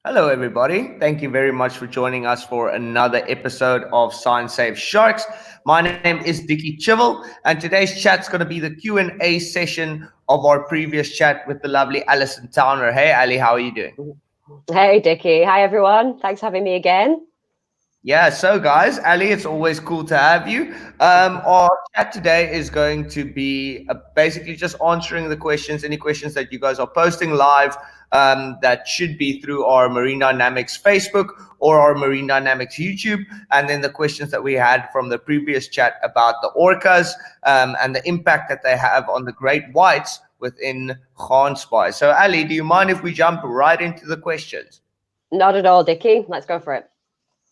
Hello, everybody. Thank you very much for joining us for another episode of Science Save Sharks. My name is Dickie Chivell, and today's chat's going to be the Q&A session of our previous chat with the lovely Alison Towner. Hey, Ali, how are you doing? Hey, Dickie. Hi, everyone. Thanks for having me again. Yeah, so guys, Ali, it's always cool to have you. Our chat today is going to be basically just answering the questions, any questions that you guys are posting live. That should be through our Marine Dynamics Facebook or our Marine Dynamics YouTube, and then the questions that we had from the previous chat about the orcas and the impact that they have on the great whites within Gansbaai. So, Ali, do you mind if we jump right into the questions? Not at all, Dickie. Let's go for it.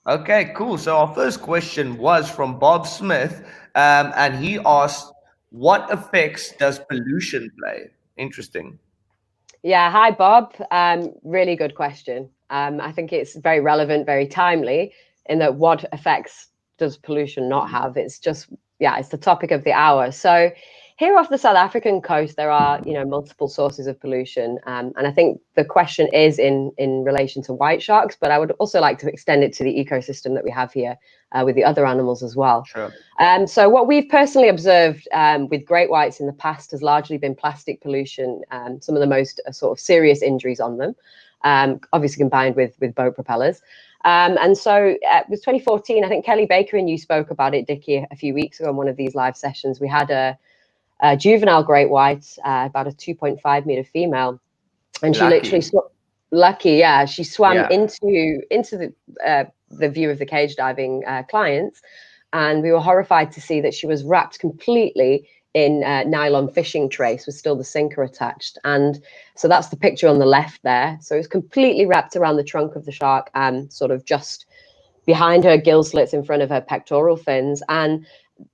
Okay, cool. So our first question was from Bob Smith, and he asked, "What effects does pollution play?" Interesting. Yeah. Hi, Bob. Really good question. I think it's very relevant, very timely in that what effects does pollution not have? It's just, yeah, it's the topic of the hour. So here off the South African coast, there are, multiple sources of pollution. And I think the question is in relation to white sharks, but I would also like to extend it to the ecosystem that we have here with the other animals as well. Sure. So what we've personally observed with great whites in the past has largely been plastic pollution, some of the most sort of serious injuries on them, obviously combined with boat propellers. And so it was 2014, I think Kelly Baker and you spoke about it, Dickie, a few weeks ago on one of these live sessions. We had a juvenile great white, about a 2.5 meter female, and she Lucky. lucky, yeah, she swam Yeah. into the view of the cage diving clients, and we were horrified to see that she was wrapped completely in nylon fishing trace with still the sinker attached. And so that's the picture on the left there. So it's completely wrapped around the trunk of the shark and sort of just behind her gill slits in front of her pectoral fins. And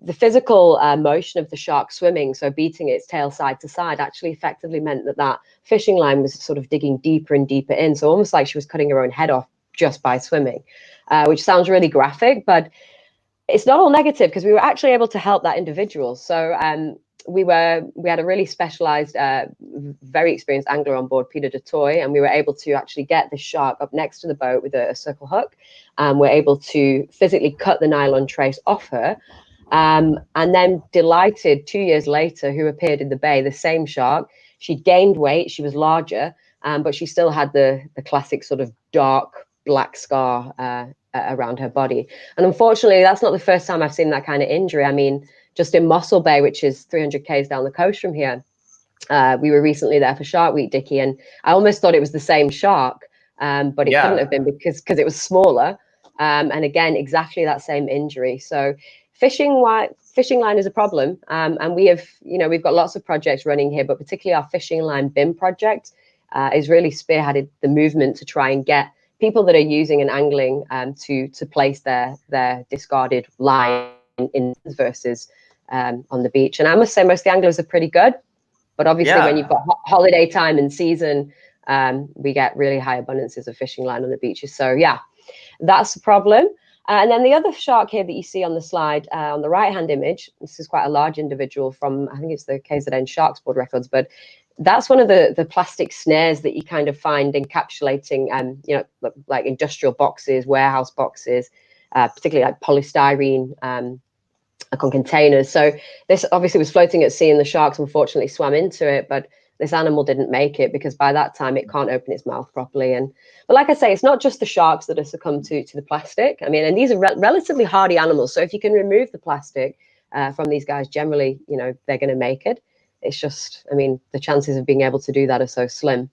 the physical motion of the shark swimming, so beating its tail side to side, actually effectively meant that fishing line was sort of digging deeper and deeper in. So almost like she was cutting her own head off just by swimming, which sounds really graphic, but it's not all negative because we were actually able to help that individual. So we had a really specialized, very experienced angler on board, Peter Dutoy, and we were able to actually get the shark up next to the boat with a circle hook. We're able to physically cut the nylon trace off her. And then delighted 2 years later, who appeared in the bay, the same shark. She gained weight, she was larger, but she still had the classic sort of dark black scar around her body. And unfortunately, that's not the first time I've seen that kind of injury. I mean, just in Mossel Bay, which is 300 k's down the coast from here, we were recently there for Shark Week, Dickie, and I almost thought it was the same shark, but it couldn't have been because it was smaller. And again, exactly that same injury. So fishing line is a problem, and we've got lots of projects running here, but particularly our fishing line bin project is really spearheaded the movement to try and get people that are using and angling to place their discarded line in versus on the beach. And I must say, most of the anglers are pretty good, but obviously when you've got holiday time and season, we get really high abundances of fishing line on the beaches. So yeah, that's the problem. And then the other shark here that you see on the slide on the right-hand image, this is quite a large individual from, I think it's the KZN Sharks Board records, but that's one of the plastic snares that you kind of find encapsulating, like industrial boxes, warehouse boxes, particularly like polystyrene containers. So this obviously was floating at sea and the sharks unfortunately swam into it, but this animal didn't make it because by that time it can't open its mouth properly. But like I say, it's not just the sharks that have succumbed to the plastic. I mean, and these are relatively hardy animals. So if you can remove the plastic from these guys, generally, they're going to make it. It's just, I mean, the chances of being able to do that are so slim.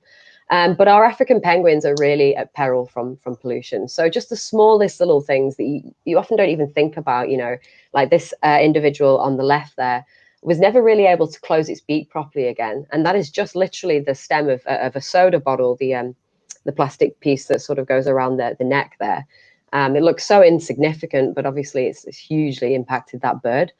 But our African penguins are really at peril from pollution. So just the smallest little things that you often don't even think about, like this individual on the left there was never really able to close its beak properly again. And that is just literally the stem of a soda bottle, the plastic piece that sort of goes around the neck there. It looks so insignificant, but obviously it's hugely impacted that bird.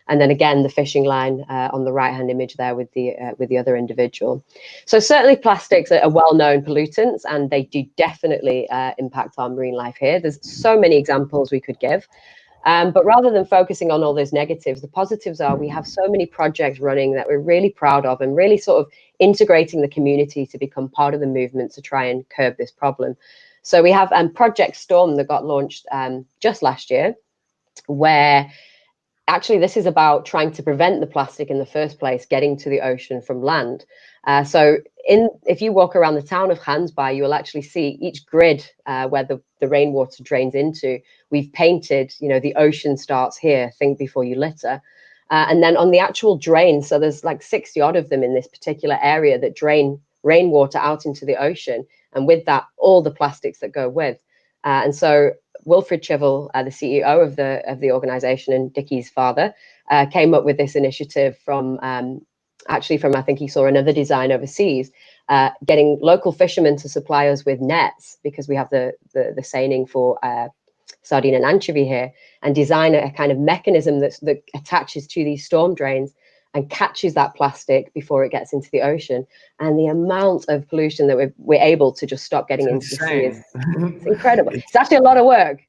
And then again, the fishing line on the right-hand image there with the other individual. So certainly plastics are well-known pollutants, and they do definitely impact our marine life here. There's so many examples we could give. But rather than focusing on all those negatives, the positives are we have so many projects running that we're really proud of and really sort of integrating the community to become part of the movement to try and curb this problem. So we have Project Storm that got launched just last year, where actually this is about trying to prevent the plastic in the first place getting to the ocean from land. So if you walk around the town of Gansbaai, you will actually see each grid where the rainwater drains into. We've painted, the ocean starts here, think before you litter. And then on the actual drain, so there's like 60 odd of them in this particular area that drain rainwater out into the ocean. And with that, all the plastics that go with. And so Wilfred Chivell, the CEO of the organization and Dickie's father, came up with this initiative from I think he saw another design overseas, getting local fishermen to supply us with nets, because we have the seining for sardine and anchovy here, and design a kind of mechanism that attaches to these storm drains and catches that plastic before it gets into the ocean. And the amount of pollution that we're able to just stop getting into the sea is it's incredible. It's actually a lot of work.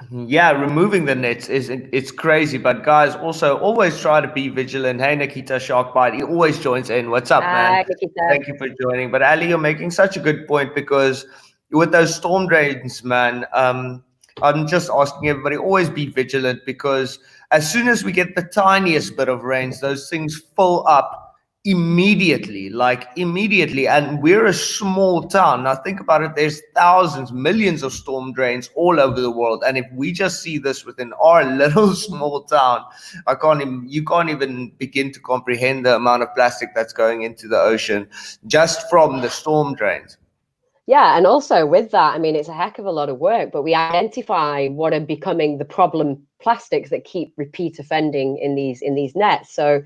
Yeah, removing the nets it's crazy. But guys, also always try to be vigilant. Hey, Nikita Sharkbite, he always joins in. What's up, man? Nikita. Thank you for joining. But Ali, you're making such a good point, because with those storm drains, man, I'm just asking everybody, always be vigilant, because as soon as we get the tiniest bit of rains, those things fill up immediately, and we're a small town. Now think about it, there's thousands, millions of storm drains all over the world, and if we just see this within our little small town, you can't even begin to comprehend the amount of plastic that's going into the ocean just from the storm drains. Yeah, and also with that, I mean, it's a heck of a lot of work, but we identify what are becoming the problem plastics that keep repeat offending in these nets. So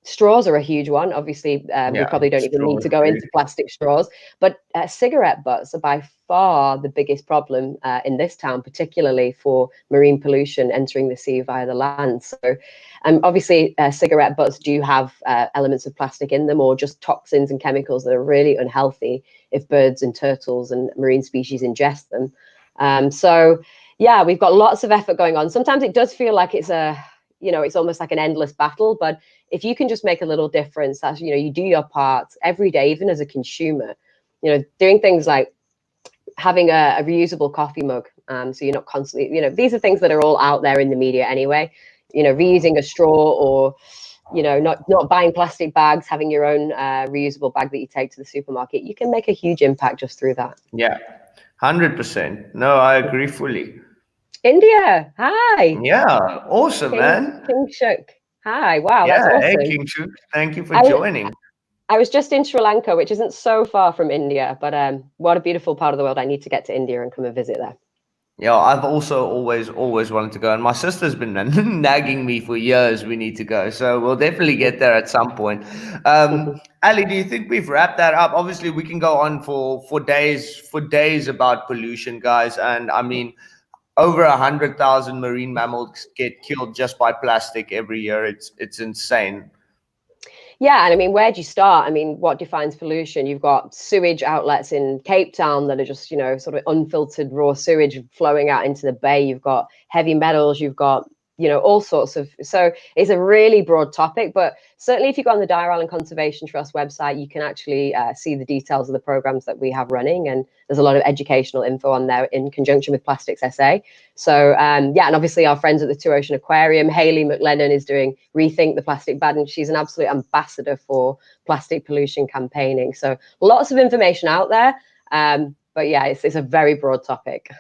straws are a huge one. Obviously, we probably don't even need to go into plastic straws, but cigarette butts are by far the biggest problem in this town, particularly for marine pollution entering the sea via the land. So obviously, cigarette butts do have elements of plastic in them, or just toxins and chemicals that are really unhealthy if birds and turtles and marine species ingest them. So yeah, we've got lots of effort going on. Sometimes it does feel like it's it's almost like an endless battle, but if you can just make a little difference, that's, you do your part every day, even as a consumer, doing things like having a reusable coffee mug. So you're not constantly, these are things that are all out there in the media anyway, reusing a straw, or, not buying plastic bags, having your own reusable bag that you take to the supermarket. You can make a huge impact just through that. Yeah, 100%. No, I agree fully. India, hi. Yeah, awesome, man. King Shuk. Hi, wow, Yeah, that's awesome. hey, King Shuk, thank you for joining. I was just in Sri Lanka, which isn't so far from India, but what a beautiful part of the world. I need to get to India and come and visit there. Yeah, I've also always wanted to go, and my sister's been nagging me for years. We need to go, so we'll definitely get there at some point. Ali, do you think we've wrapped that up? Obviously, we can go on for days about pollution, guys, and I mean, over 100,000 marine mammals get killed just by plastic every year. It's insane. Yeah, and I mean, where do you start? I mean, what defines pollution? You've got sewage outlets in Cape Town that are just, sort of unfiltered raw sewage flowing out into the bay. You've got heavy metals, you've got, all sorts of, so it's a really broad topic, but certainly if you go on the Dyer Island Conservation Trust website, you can actually see the details of the programs that we have running, and there's a lot of educational info on there in conjunction with Plastics SA. So yeah, and obviously our friends at the Two Ocean Aquarium, Hayley McLennan is doing Rethink the Plastic Ban, and she's an absolute ambassador for plastic pollution campaigning. So lots of information out there, but yeah, it's a very broad topic.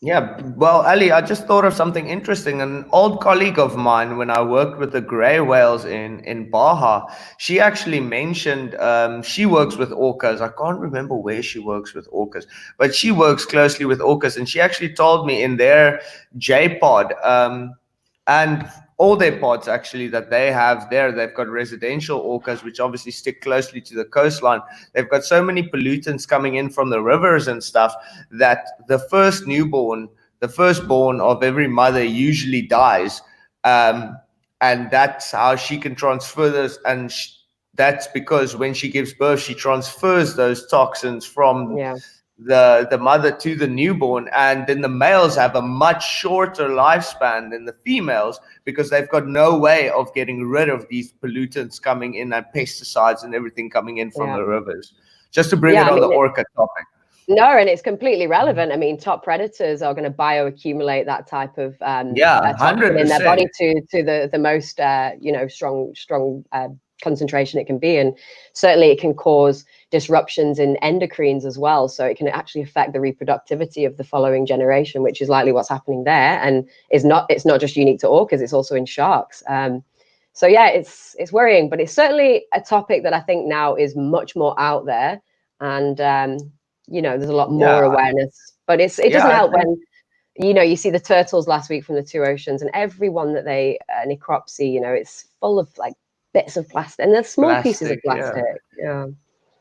Yeah, well, Ali, I just thought of something interesting. An old colleague of mine, when I worked with the gray whales in Baja, she actually mentioned she works with orcas. I can't remember where she works with orcas, but she works closely with orcas, and she actually told me in their J-pod and all their pods actually that they have there, they've got residential orcas, which obviously stick closely to the coastline. They've got so many pollutants coming in from the rivers and stuff that the firstborn of every mother usually dies. And that's how she can transfer those. And that's because when she gives birth, she transfers those toxins from the mother to the newborn, and then the males have a much shorter lifespan than the females because they've got no way of getting rid of these pollutants coming in, and pesticides and everything coming in from the rivers. Just to bring it on the orca topic. No, and it's completely relevant. I mean, top predators are going to bioaccumulate that type of Yeah, toxin in their 100%. body to the most strong concentration it can be, and certainly it can cause disruptions in endocrines as well. So it can actually affect the reproductivity of the following generation, which is likely what's happening there, and it's not just unique to orcas; it's also in sharks. So yeah, it's worrying, but it's certainly a topic that I think now is much more out there, and there's a lot more awareness. But it doesn't help when you see the turtles last week from the two oceans, and every one that they necropsy, it's full of like bits of plastic, and they're small pieces of plastic.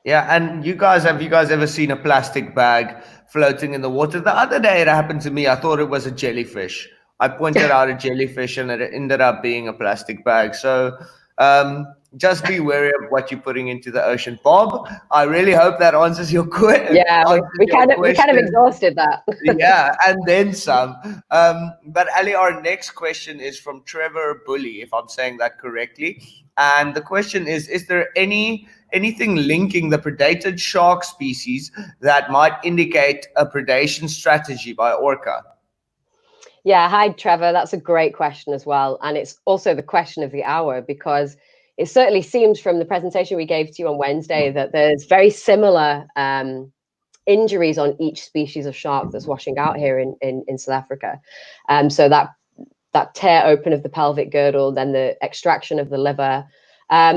Yeah, and have you guys ever seen a plastic bag floating in the water? The other day it happened to me. I thought it was a jellyfish. I pointed out a jellyfish and it ended up being a plastic bag. So just be wary of what you're putting into the ocean. Bob, I really hope that answers your question. Yeah, we kind of exhausted that. Yeah, and then some. But Ali, our next question is from Trevor Bully, if I'm saying that correctly. And the question is there anything linking the predated shark species that might indicate a predation strategy by Orca? Yeah, hi, Trevor. That's a great question as well. And it's also the question of the hour, because it certainly seems from the presentation we gave to you on Wednesday that there's very similar injuries on each species of shark that's washing out here in South Africa. So that tear open of the pelvic girdle, then the extraction of the liver.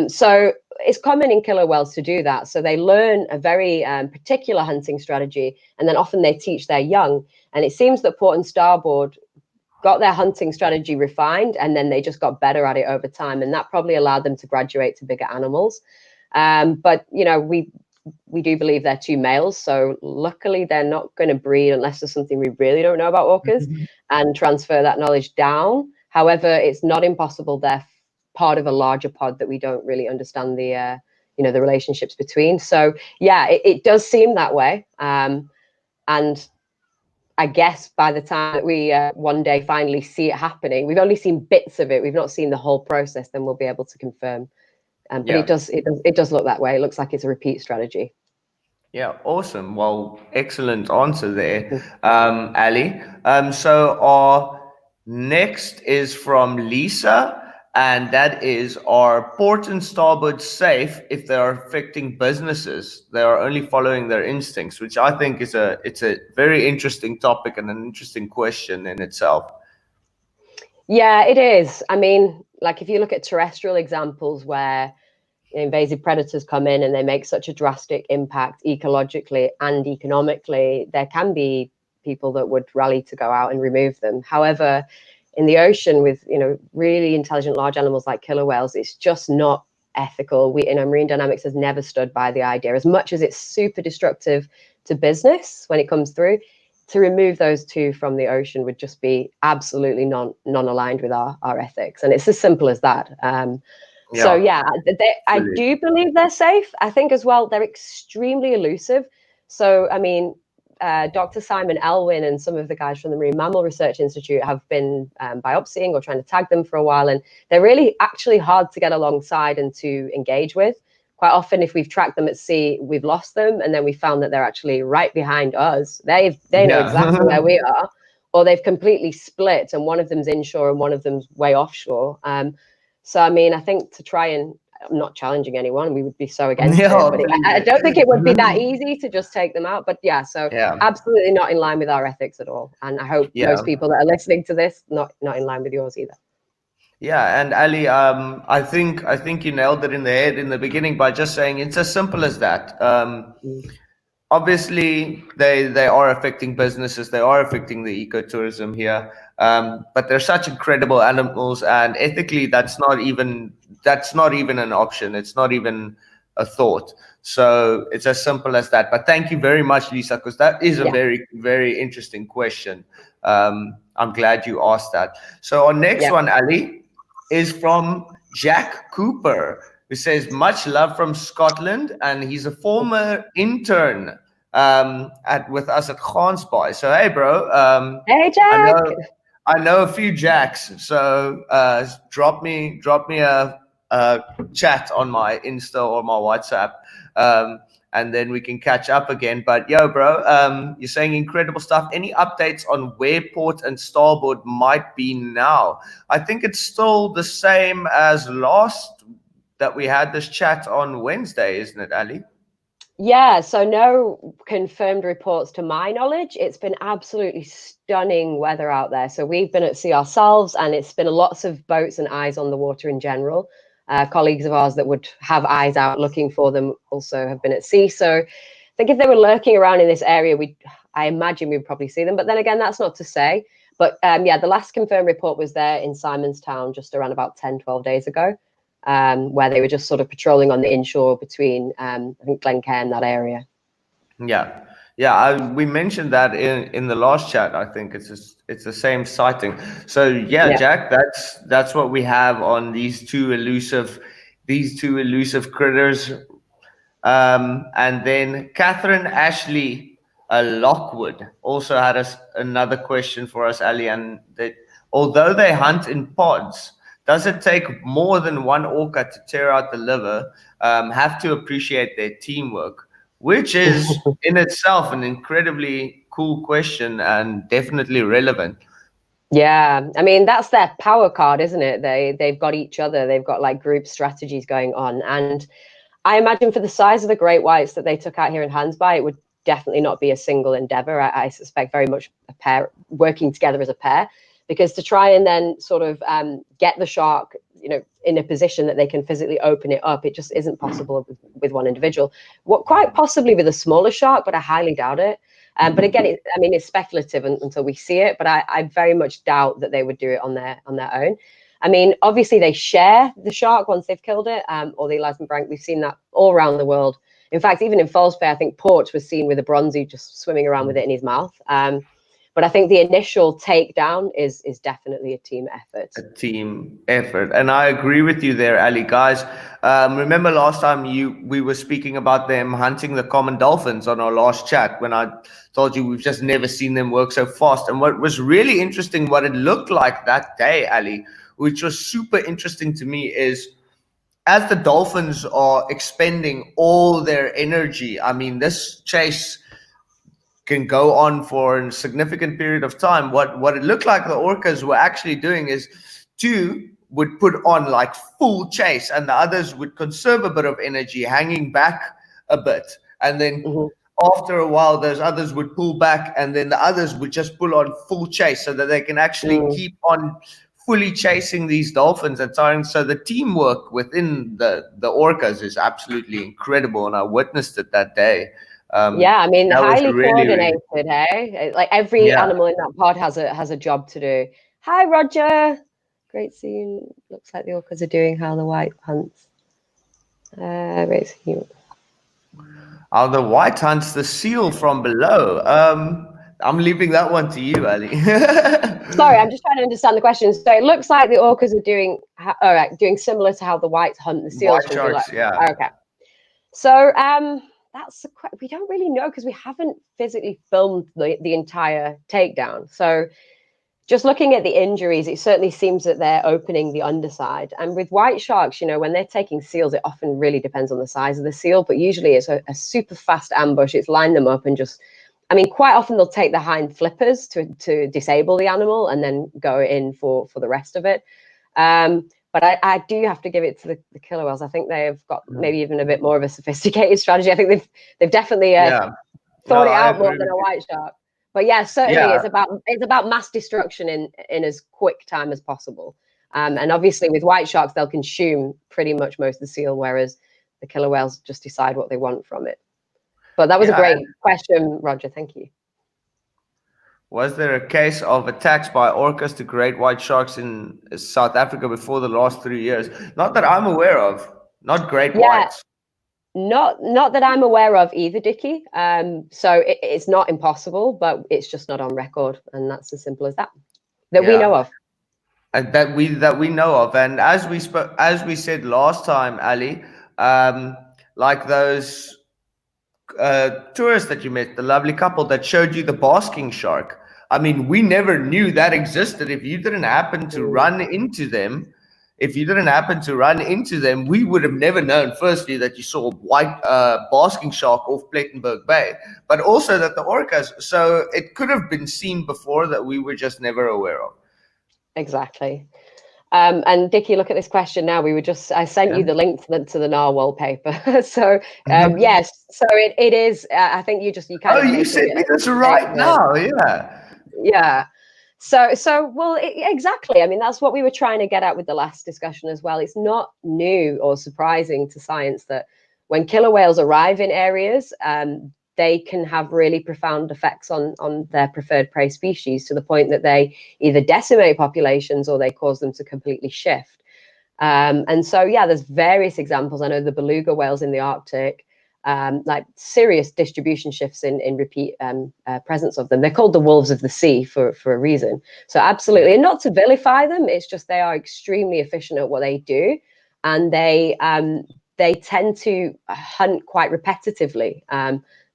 So it's common in killer whales to do that. So they learn a very particular hunting strategy, and then often they teach their young. And it seems that port and starboard got their hunting strategy refined, and then they just got better at it over time. And that probably allowed them to graduate to bigger animals. But, we do believe they're two males. So luckily, they're not going to breed unless there's something we really don't know about orcas and transfer that knowledge down. However, it's not impossible. They're part of a larger pod that we don't really understand the relationships between. So, yeah, it does seem that way. And I guess by the time that we one day finally see it happening, we've only seen bits of it. We've not seen the whole process. Then we'll be able to confirm. But it does look that way. It looks like it's a repeat strategy. Yeah, awesome. Well, excellent answer there, Ali. So our next is from Lisa, and that is, are port and starboard safe if they are affecting businesses? They are only following their instincts, which I think it's a very interesting topic and an interesting question in itself. Yeah, it is. I mean, like if you look at terrestrial examples where invasive predators come in and they make such a drastic impact ecologically and economically, there can be people that would rally to go out and remove them. However, in the ocean with really intelligent large animals like killer whales, it's just not ethical. Marine dynamics has never stood by the idea, as much as it's super destructive to business when it comes through. To remove those two from the ocean would just be absolutely non-aligned with our ethics, and it's as simple as that. So yeah, I do believe they're safe. I think as well they're extremely elusive. So I mean, Dr. Simon Elwin and some of the guys from the Marine Mammal Research Institute have been biopsying or trying to tag them for a while, and they're really actually hard to get alongside and to engage with. Quite often, if we've tracked them at sea, we've lost them, and then we found that they're actually right behind us. They know exactly where we are, or they've completely split, and one of them's inshore and one of them's way offshore. So, I mean, I think to try and, I'm not challenging anyone, we would be so against it, but I don't think it would be that easy to just take them out. But yeah, so absolutely not in line with our ethics at all. And I hope most people that are listening to this, not in line with yours either. Yeah, and Ali, I think you nailed it in the head in the beginning by just saying it's as simple as that. Obviously, they are affecting businesses, they are affecting the ecotourism here, but they're such incredible animals, and ethically, that's not even an option. It's not even a thought. So it's as simple as that. But thank you very much, Lisa, because that is a very, very interesting question. I'm glad you asked that. So our next one, Ali, is from Jack Cooper, who says, much love from Scotland, and he's a former intern with us at Gansbaai. So hey, bro. Hey, Jack. I know a few Jacks. So drop me a chat on my Insta or my WhatsApp. and then we can catch up again. But yo, bro, you're saying incredible stuff. Any updates on where port and starboard might be now? I think it's still the same as last that we had this chat on Wednesday, isn't it, Ali? Yeah, so no confirmed reports to my knowledge. It's been absolutely stunning weather out there. So we've been at sea ourselves, and it's been lots of boats and eyes on the water in general. Colleagues of ours that would have eyes out looking for them also have been at sea. So I think if they were lurking around in this area, I imagine we'd probably see them. But then again, that's not to say. But yeah, the last confirmed report was there in Simonstown just around about 10, 12 days ago. Where they were just sort of patrolling on the inshore between, I think, Glencairn and that area. Yeah. We mentioned that in the last chat. I think it's the same sighting. So yeah, Jack, that's what we have on these two elusive critters. And then Catherine Ashley Lockwood also had another question for us, Ali, and that although they hunt in pods, does it take more than one orca to tear out the liver? Have to appreciate their teamwork, which is in itself an incredibly cool question and definitely relevant. Yeah, I mean, that's their power card, isn't it? They've got each other. They've got like group strategies going on. And I imagine for the size of the great whites that they took out here in Gansbaai, it would definitely not be a single endeavor. I suspect very much a pair working together as a pair. Because to try and then sort of get the shark, in a position that they can physically open it up, it just isn't possible with one individual. Quite possibly with a smaller shark, but I highly doubt it. But again, it's speculative until we see it. But I very much doubt that they would do it on their own. I mean, obviously they share the shark once they've killed it, or the Alison Towner. We've seen that all around the world. In fact, even in False Bay, I think Porch was seen with a bronzy just swimming around with it in his mouth. But I think the initial takedown is definitely a team effort. A team effort. And I agree with you there, Ali. Guys, remember last time we were speaking about them hunting the common dolphins on our last chat when I told you we've just never seen them work so fast. And what was really interesting, what it looked like that day, Ali, which was super interesting to me, is as the dolphins are expending all their energy, I mean, this chase can go on for a significant period of time. What it looked like the orcas were actually doing is two would put on like full chase and the others would conserve a bit of energy, hanging back a bit. And then after a while, those others would pull back and then the others would just pull on full chase so that they can actually keep on fully chasing these dolphins at times. So the teamwork within the orcas is absolutely incredible. And I witnessed it that day. Yeah, I mean, highly coordinated, hey? Like every animal in that pod has a job to do. Hi, Roger. Great seeing. Looks like the orcas are doing how the white hunts. Great seeing. How the white hunts the seal from below. I'm leaving that one to you, Ali. Sorry, I'm just trying to understand the question. So it looks like the orcas are doing similar to how the whites hunt the seals from below. Yeah. Okay. So we don't really know because we haven't physically filmed the entire takedown. So just looking at the injuries, it certainly seems that they're opening the underside. And with white sharks, when they're taking seals, it often really depends on the size of the seal, but usually it's a super fast ambush. It's line them up and quite often they'll take the hind flippers to disable the animal and then go in for the rest of it. But I do have to give it to the killer whales. I think they've got maybe even a bit more of a sophisticated strategy. I think they've definitely thought it out more than a white shark. But yeah, certainly it's about mass destruction in as quick time as possible. And obviously with white sharks, they'll consume pretty much most of the seal, whereas the killer whales just decide what they want from it. But that was a great question, Roger. Thank you. Was there a case of attacks by orcas to great white sharks in South Africa before the last 3 years? Not that I'm aware of. Not great whites. Not that I'm aware of either, Dickie. So it's not impossible, but it's just not on record, and that's as simple as that. We know of. That we know of, and as we said last time, Ali, like those tourists that you met, the lovely couple that showed you the basking shark. I mean, we never knew that existed. If you didn't happen to run into them, if you didn't happen to run into them, we would have never known, firstly, that you saw a white basking shark off Plettenberg Bay, but also that the orcas, so it could have been seen before that we were just never aware of. Exactly. And Dickie, look at this question now. I sent you the link to the narwhal paper. So yes, so it is. I think you kind of. Oh, you sent me this right now, yeah. Yeah. So well, exactly. I mean, that's what we were trying to get at with the last discussion as well. It's not new or surprising to science that when killer whales arrive in areas, they can have really profound effects on their preferred prey species, to the point that they either decimate populations or they cause them to completely shift. And so, yeah, there's various examples. I know the beluga whales in the Arctic, like serious distribution shifts in repeat presence of them. They're called the wolves of the sea for a reason. So absolutely, and not to vilify them, it's just they are extremely efficient at what they do, and they tend to hunt quite repetitively.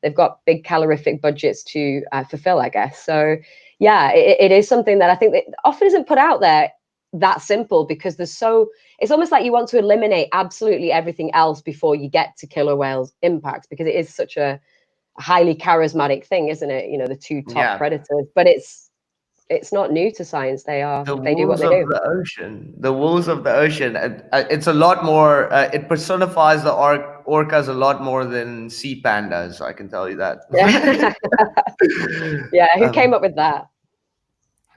They've got big calorific budgets to fulfill, I guess. So yeah, it is something that I think that often isn't put out there that simple, because it's almost like you want to eliminate absolutely everything else before you get to killer whales impacts, because it is such a highly charismatic thing, isn't it? You know, the two top predators, but it's not new to science. They do what they do. The wolves of the ocean. It's a lot more. It personifies the orcas a lot more than sea pandas. I can tell you that. Yeah, who came up with that?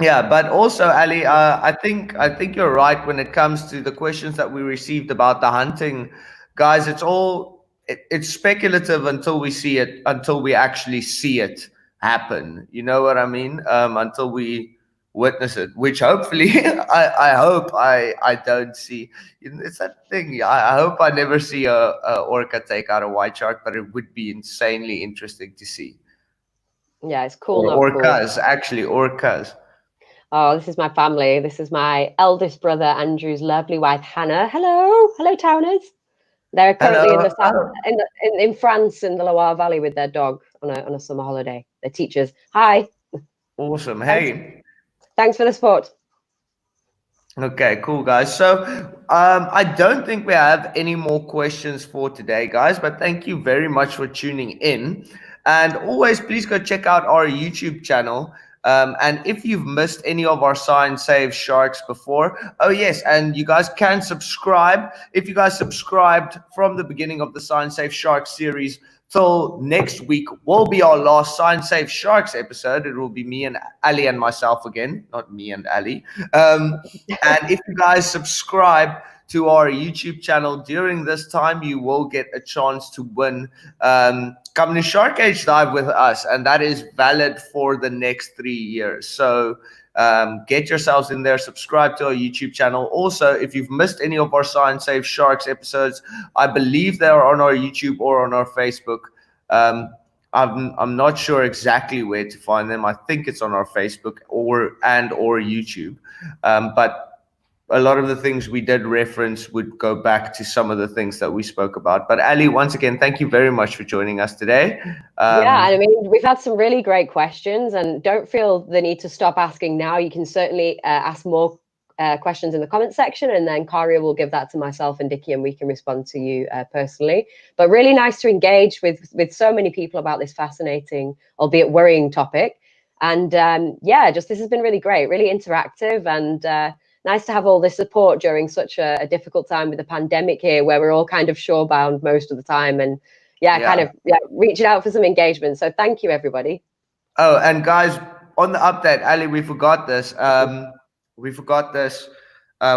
Yeah, but also, Ali, I think you're right when it comes to the questions that we received about the hunting, guys. It's speculative until we actually see it happen. You know what I mean? Until we witness it, which hopefully I hope I don't see. It's that thing. I hope I never see a orca take out a white shark, but it would be insanely interesting to see. Yeah, it's cool. Or orcas, actually, orcas. Oh, this is my family. This is my eldest brother, Andrew's lovely wife, Hannah. Hello, Towners. They're currently in the south, in France, in the Loire Valley, with their dog on a summer holiday. They're teachers. Hi. Awesome. Hey. Thanks for the support. Okay, cool, guys. So I don't think we have any more questions for today, guys, but thank you very much for tuning in. And always, please go check out our YouTube channel. And if you've missed any of our Science Save Sharks before, oh yes, and you guys can subscribe. If you guys subscribed from the beginning of the Science Save Sharks series till next week will be our last Science Save Sharks episode. It will be me and Ali and myself again, not me and Ali. And if you guys subscribe to our YouTube channel during this time, you will get a chance to win come to Shark Cage Dive with us, and that is valid for the next 3 years. So get yourselves in there, subscribe to our YouTube channel. Also, if you've missed any of our Science Save Sharks episodes, I believe they are on our YouTube or on our Facebook. I'm not sure exactly where to find them. I think it's on our Facebook or YouTube. But a lot of the things we did reference would go back to some of the things that we spoke about. But Ali, once again, thank you very much for joining us today. Yeah, I mean, we've had some really great questions, and don't feel the need to stop asking now. You can certainly ask more questions in the comment section, and then Karia will give that to myself and Dickie, and we can respond to you personally. But really nice to engage with so many people about this fascinating, albeit worrying topic. And yeah, this has been really great, really interactive, and nice to have all this support during such a difficult time with the pandemic here, where we're all kind of shore-bound most of the time, and kind of reaching out for some engagement. So thank you, everybody. Oh, and guys, on the update, Ali, we forgot this.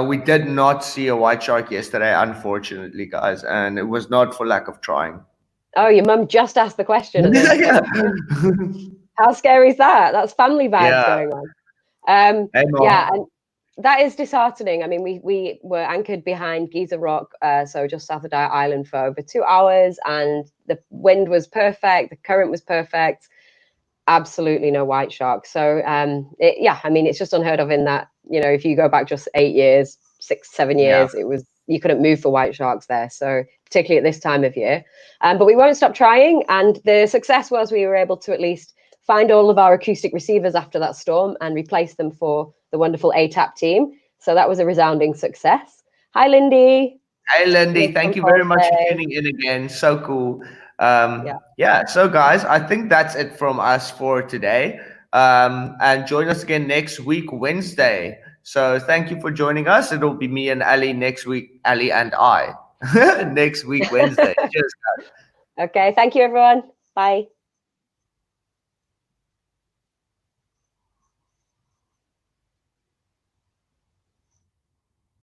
We did not see a white shark yesterday, unfortunately, guys, and it was not for lack of trying. Oh, your mum just asked the question. How scary is that? That's family vibes going on. And that is disheartening. I mean, we were anchored behind Giza Rock, so just south of Dyer Island, for over 2 hours, and the wind was perfect, the current was perfect, absolutely no white shark. So I mean, it's just unheard of in that, if you go back just 8 years, 6, 7 years, you couldn't move for white sharks there. So particularly at this time of year, but we won't stop trying. And the success was we were able to at least find all of our acoustic receivers after that storm and replace them for the wonderful ATAP team. So that was a resounding success. Hi, Lindy. Hey, Lindy, Lives thank on you very much for Thursday. tuning in again. So cool. Yeah. Yeah, so guys, I think that's it from us for today. And join us again next week, Wednesday. So thank you for joining us. It'll be me and Ali next week, Ali and I next week, Wednesday. Cheers, guys. Okay. Thank you, everyone. Bye.